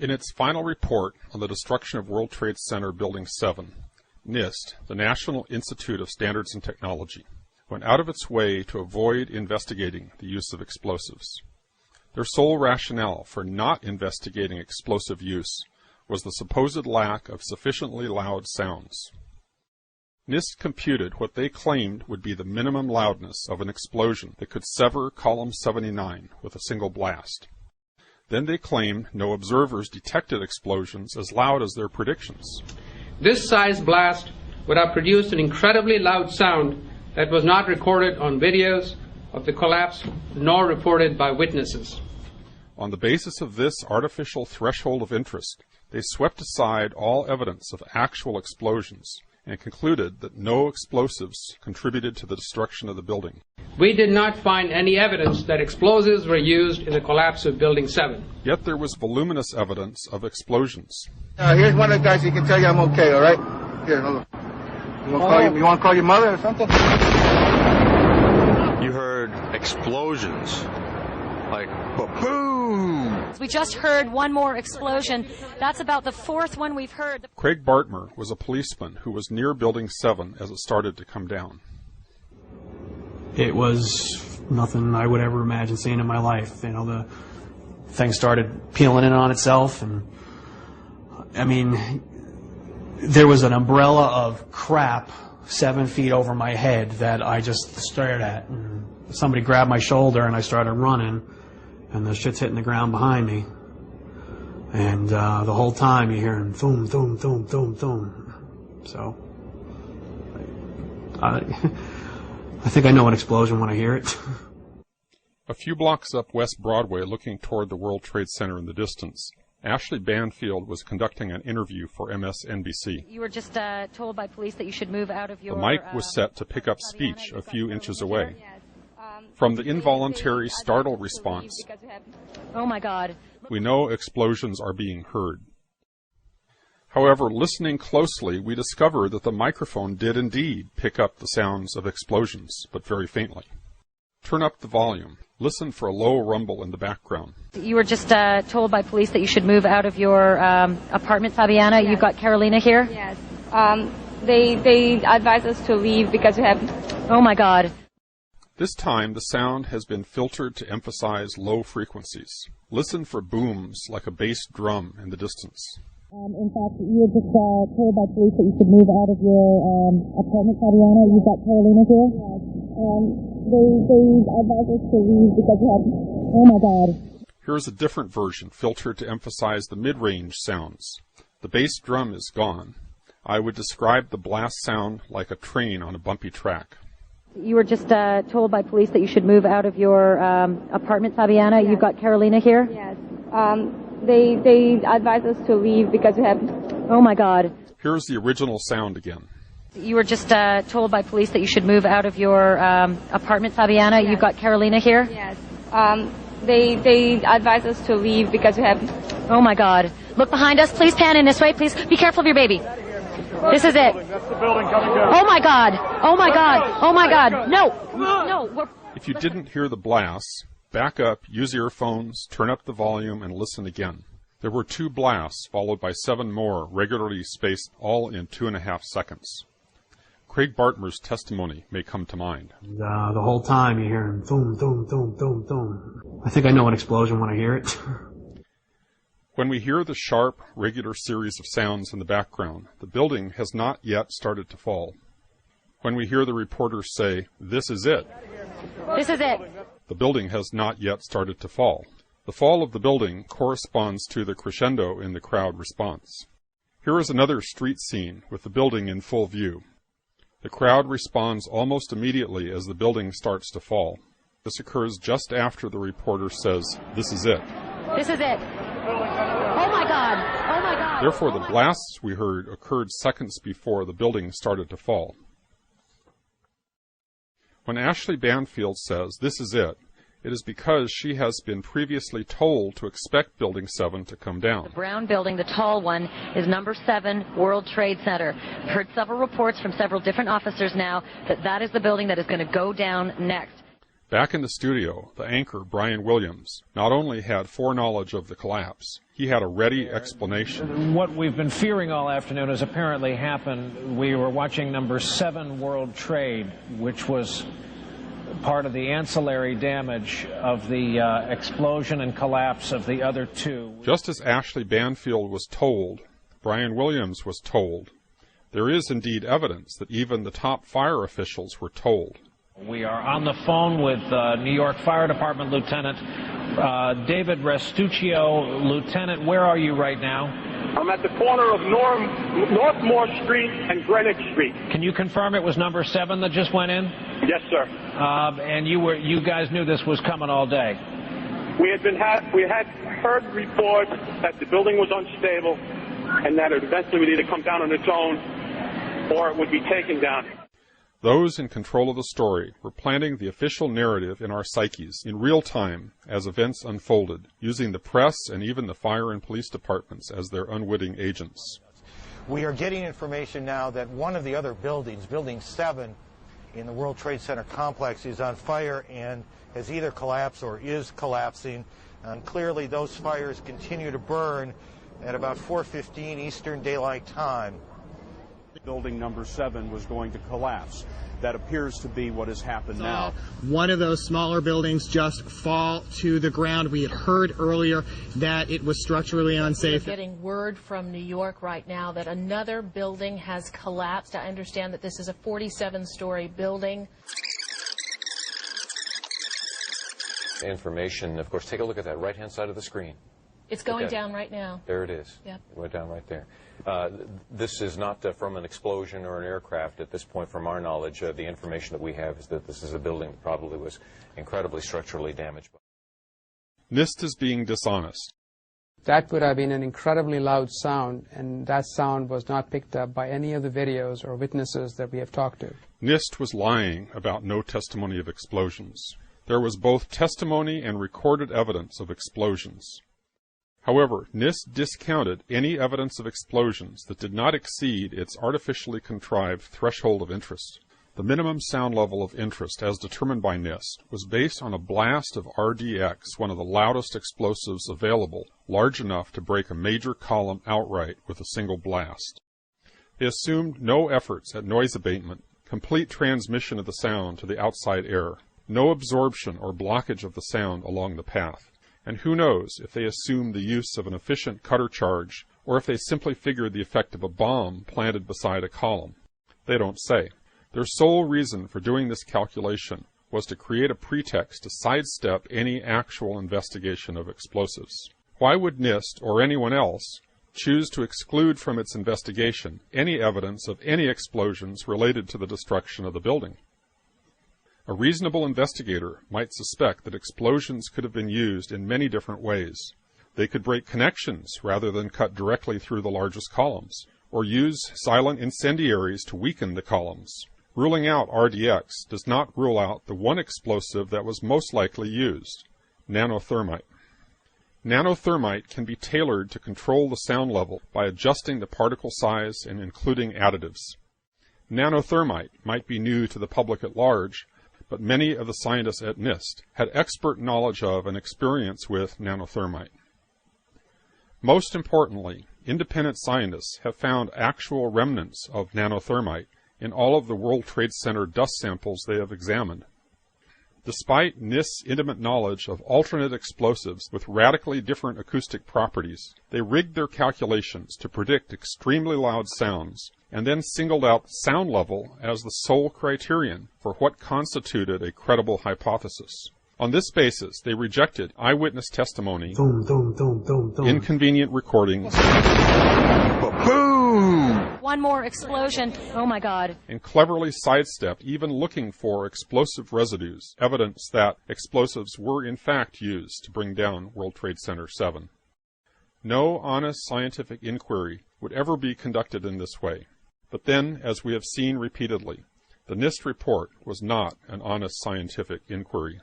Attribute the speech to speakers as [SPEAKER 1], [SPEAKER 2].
[SPEAKER 1] In its final report on the destruction of World Trade Center Building 7, NIST, the National Institute of Standards and Technology, went out of its way to avoid investigating the use of explosives. Their sole rationale for not investigating explosive use was the supposed lack of sufficiently loud sounds. NIST computed what they claimed would be the minimum loudness of an explosion that could sever Column 79 with a single blast. Then they claimed no observers detected explosions as loud as their predictions.
[SPEAKER 2] This size blast would have produced an incredibly loud sound that was not recorded on videos of the collapse nor reported by witnesses.
[SPEAKER 1] On the basis of this artificial threshold of interest, they swept aside all evidence of actual explosions and concluded that no explosives contributed to the destruction of the building.
[SPEAKER 2] We did not find any evidence that explosives were used in the collapse of Building 7.
[SPEAKER 1] Yet there was voluminous evidence of explosions.
[SPEAKER 3] Here's one of the guys who can tell you I'm okay, all right? Here, hold on. You want to call your mother or something?
[SPEAKER 4] You heard explosions, like boom.
[SPEAKER 5] We just heard one more explosion. That's about the fourth one we've heard.
[SPEAKER 1] Craig Bartmer was a policeman who was near Building 7 as it started to come down.
[SPEAKER 6] It was nothing I would ever imagine seeing in my life. You know, the thing started peeling in on itself, and I mean, there was an umbrella of crap 7 feet over my head that I just stared at. And somebody grabbed my shoulder, and I started running, and the shit's hitting the ground behind me. And the whole time you're hearing boom, boom, boom, boom, boom. So I think I know an explosion when I hear it.
[SPEAKER 1] A few blocks up West Broadway, looking toward the World Trade Center in the distance, Ashley Banfield was conducting an interview for MSNBC.
[SPEAKER 5] You were just told by police that you should move out of your...
[SPEAKER 1] The mic was set to pick up speech a few inches away. From the involuntary startle response,
[SPEAKER 5] oh my God,
[SPEAKER 1] we know explosions are being heard. However, listening closely, we discover that the microphone did indeed pick up the sounds of explosions, but very faintly. Turn up the volume. Listen for a low rumble in the background.
[SPEAKER 5] You were just told by police that you should move out of your apartment, Fabiana. Yes. You've got Carolina here?
[SPEAKER 7] Yes. They advised us to leave because we have...
[SPEAKER 5] Oh my God.
[SPEAKER 1] This time, the sound has been filtered to emphasize low frequencies. Listen for booms like a bass drum in the distance.
[SPEAKER 8] In fact, you were just told by police that you should move out of your apartment, Fabiana. You've got Carolina here? Yes. They advised us to leave because we have... Oh my God.
[SPEAKER 1] Here's a different version, filtered to emphasize the mid-range sounds. The bass drum is gone. I would describe the blast sound like a train on a bumpy track.
[SPEAKER 5] You were just told by police that you should move out of your apartment, Fabiana. Yes. You've got Carolina here?
[SPEAKER 7] Yes. They advised us to leave because we have...
[SPEAKER 5] Oh my God.
[SPEAKER 1] Here's the original sound again.
[SPEAKER 5] You were just told by police that you should move out of your apartment, Fabiana. Yes. You've got Carolina here?
[SPEAKER 7] Yes. They advised us to leave because we have...
[SPEAKER 5] Oh my God. Look behind us. Please pan in this way. Please be careful of your baby. This is it.
[SPEAKER 9] That's the building coming down.
[SPEAKER 5] Oh my God. Oh my God. Oh my God. No.
[SPEAKER 1] If you didn't hear the blasts, back up, use earphones, turn up the volume, and listen again. There were 2 blasts, followed by 7 more, regularly spaced, all in 2.5 seconds. Craig Bartmer's testimony may come to mind.
[SPEAKER 6] The whole time you're hearing boom, boom, boom, boom, boom. I think I know an explosion when I hear it.
[SPEAKER 1] When we hear the sharp, regular series of sounds in the background, the building has not yet started to fall. When we hear the reporters say, "This is it,"
[SPEAKER 5] this is it,
[SPEAKER 1] the building has not yet started to fall. The fall of the building corresponds to the crescendo in the crowd response. Here is another street scene with the building in full view. The crowd responds almost immediately as the building starts to fall. This occurs just after the reporter says, "This is it."
[SPEAKER 5] This is it. Oh my God. Oh my God.
[SPEAKER 1] Therefore, the blasts we heard occurred seconds before the building started to fall. When Ashley Banfield says, "This is it," it is because she has been previously told to expect Building 7 to come down.
[SPEAKER 5] The brown building, the tall one, is number 7 World Trade Center. I've heard several reports from several different officers now that that is the building that is going to go down next.
[SPEAKER 1] Back in the studio, the anchor, Brian Williams, not only had foreknowledge of the collapse, he had a ready explanation.
[SPEAKER 9] What we've been fearing all afternoon has apparently happened. We were watching number 7 World Trade, which was part of the ancillary damage of the explosion and collapse of the other 2.
[SPEAKER 1] Just as Ashley Banfield was told, Brian Williams was told. There is indeed evidence that even the top fire officials were told.
[SPEAKER 9] We are on the phone with New York Fire Department Lieutenant David Restuccio. Lieutenant, where are you right now?
[SPEAKER 10] I'm at the corner of Northmore Street and Greenwich Street.
[SPEAKER 9] Can you confirm it was number 7 that just went in?
[SPEAKER 10] Yes, sir.
[SPEAKER 9] And you guys knew this was coming all day?
[SPEAKER 10] We had heard reports that the building was unstable and that it eventually would either come down on its own or it would be taken down.
[SPEAKER 1] Those in control of the story were planting the official narrative in our psyches in real time as events unfolded, using the press and even the fire and police departments as their unwitting agents.
[SPEAKER 11] We are getting information now that one of the other buildings, Building 7 in the World Trade Center complex, is on fire and has either collapsed or is collapsing. And clearly those fires continue to burn at about 4:15 Eastern Daylight Time.
[SPEAKER 12] Building number 7 was going to collapse. That appears to be what has happened now.
[SPEAKER 13] One of those smaller buildings just fall to the ground. We had heard earlier that it was structurally unsafe.
[SPEAKER 14] We're getting word from New York right now that another building has collapsed. I understand that this is a 47-story building.
[SPEAKER 15] Information, of course, take a look at that right-hand side of the screen.
[SPEAKER 14] It's going down right now.
[SPEAKER 15] There it is.
[SPEAKER 14] Yep.
[SPEAKER 15] It went down right there. This is not from an explosion or an aircraft at this point, from our knowledge. The information that we have is that this is a building that probably was incredibly structurally damaged.
[SPEAKER 1] NIST is being dishonest.
[SPEAKER 2] That would have been an incredibly loud sound, and that sound was not picked up by any of the videos or witnesses that we have talked to.
[SPEAKER 1] NIST was lying about no testimony of explosions. There was both testimony and recorded evidence of explosions. However, NIST discounted any evidence of explosions that did not exceed its artificially contrived threshold of interest. The minimum sound level of interest, as determined by NIST, was based on a blast of RDX, one of the loudest explosives available, large enough to break a major column outright with a single blast. They assumed no efforts at noise abatement, complete transmission of the sound to the outside air, no absorption or blockage of the sound along the path. And who knows if they assumed the use of an efficient cutter charge, or if they simply figured the effect of a bomb planted beside a column. They don't say. Their sole reason for doing this calculation was to create a pretext to sidestep any actual investigation of explosives. Why would NIST, or anyone else, choose to exclude from its investigation any evidence of any explosions related to the destruction of the building? A reasonable investigator might suspect that explosions could have been used in many different ways. They could break connections rather than cut directly through the largest columns, or use silent incendiaries to weaken the columns. Ruling out RDX does not rule out the one explosive that was most likely used, nanothermite. Nanothermite can be tailored to control the sound level by adjusting the particle size and including additives. Nanothermite might be new to the public at large, but many of the scientists at NIST had expert knowledge of and experience with nanothermite. Most importantly, independent scientists have found actual remnants of nanothermite in all of the World Trade Center dust samples they have examined. Despite NIST's intimate knowledge of alternate explosives with radically different acoustic properties, they rigged their calculations to predict extremely loud sounds, and then singled out sound level as the sole criterion for what constituted a credible hypothesis. On this basis, they rejected eyewitness testimony, inconvenient recordings,
[SPEAKER 5] one more explosion. Oh my God.
[SPEAKER 1] And cleverly sidestepped even looking for explosive residues, evidence that explosives were in fact used to bring down World Trade Center 7. No honest scientific inquiry would ever be conducted in this way. But then, as we have seen repeatedly, the NIST report was not an honest scientific inquiry.